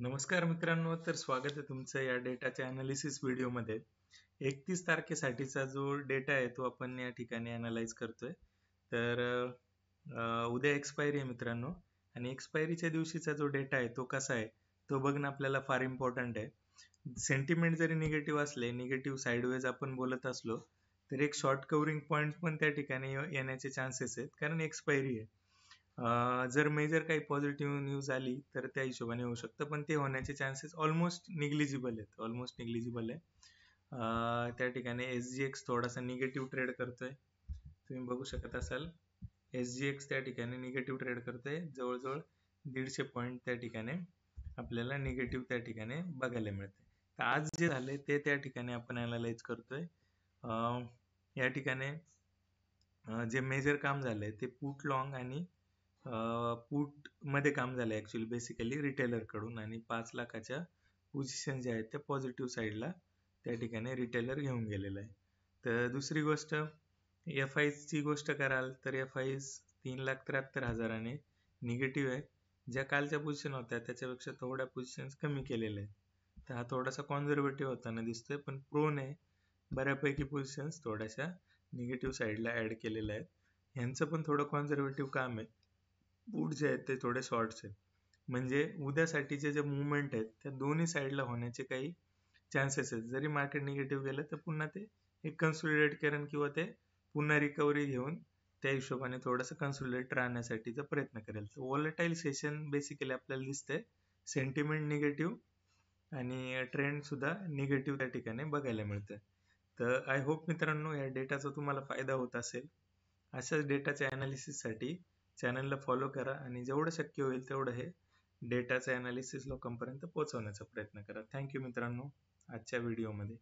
नमस्कार मित्रांनो, तर स्वागत आहे तुमचं या डेटाच्या अनालिसिस व्हिडिओमध्ये. 31 तारखेसाठीचा जो डेटा आहे तो आपण या ठिकाणी अनालाइज करतोय. तर उद्या एक्सपायरी आहे मित्रांनो, आणि एक्सपायरीच्या दिवशीचा जो डेटा आहे तो कसा आहे तो बघणं आपल्याला फार इम्पॉर्टंट आहे. सेंटिमेंट जरी निगेटिव्ह असले, निगेटिव्ह साईडवेज आपण बोलत असलो, तर एक शॉर्ट कव्हरिंग पॉईंट पण त्या ठिकाणी येण्याचे चान्सेस आहेत, कारण एक्सपायरी आहे. जर मेजर काही पॉझिटिव्ह न्यूज आली तर त्या हिशोबाने होऊ शकतं, पण ते होण्याचे चान्सेस ऑलमोस्ट निग्लिजिबल आहे. त्या ठिकाणी SGX थोडासा निगेटिव्ह ट्रेड करतोय, तुम्ही बघू शकत असाल. SGX त्या ठिकाणी निगेटिव्ह ट्रेड करतोय, जवळजवळ 150 पॉईंट त्या ठिकाणी आपल्याला निगेटिव्ह त्या ठिकाणी बघायला मिळते. तर आज जे झाले ते त्या ठिकाणी आपण अनालाइज करतोय. या ठिकाणी जे मेजर काम झालंय ते पुट लॉंग आणि पुट मध्ये काम झालं ऍक्च्युअली, बेसिकली रिटेलर कडून, आणि 5 लाखाच्या पोझिशन जे आहेत त्या पॉझिटिव्ह साईडला त्या ठिकाणी रिटेलर घेऊन गेलेलं आहे. तर दुसरी गोष्ट, FIs ची गोष्ट कराल तर FIs 3,73,000 निगेटिव्ह आहे. ज्या कालच्या पोझिशन होत्या त्याच्यापेक्षा थोड्या पोझिशन कमी केलेल्या आहेत. तर हा थोडासा कॉन्झर्वेटिव्ह होताना दिसतोय, पण प्रोने बऱ्यापैकी पोझिशन्स थोड्याशा निगेटिव्ह साईडला ऍड केलेल्या आहेत. ह्यांचं पण थोडं कॉन्झर्वेटिव्ह काम आहे. पुट जे आहेत ते थोडे शॉर्ट्स आहेत, म्हणजे उद्यासाठीचे जे मुवमेंट आहेत त्या दोन्ही साईडला होण्याचे काही चान्सेस आहेत. जरी मार्केट निगेटिव्ह गेलं तर पुन्हा ते एक कन्सोलिडेट करेन, किंवा ते पुन्हा रिकव्हरी घेऊन त्या हिशोबाने थोडंसं कन्सोलिडेट राहण्यासाठीचा प्रयत्न करेल. तर वॉलेटाईल सेशन बेसिकली आपल्याला दिसतंय, सेंटिमेंट निगेटिव्ह आणि ट्रेंड सुद्धा निगेटिव्ह त्या ठिकाणी बघायला मिळतं. तर आय होप मित्रांनो या डेटाचा तुम्हाला फायदा होत असेल. अशाच डेटाच्या अनालिसिससाठी चॅनलला फॉलो करा, आणि जेवढं शक्य होईल तेवढं हे डेटाचं अनालिसिस लोकांपर्यंत पोहोचवण्याचा प्रयत्न करा. थँक्यू मित्रांनो आजच्या व्हिडिओमध्ये.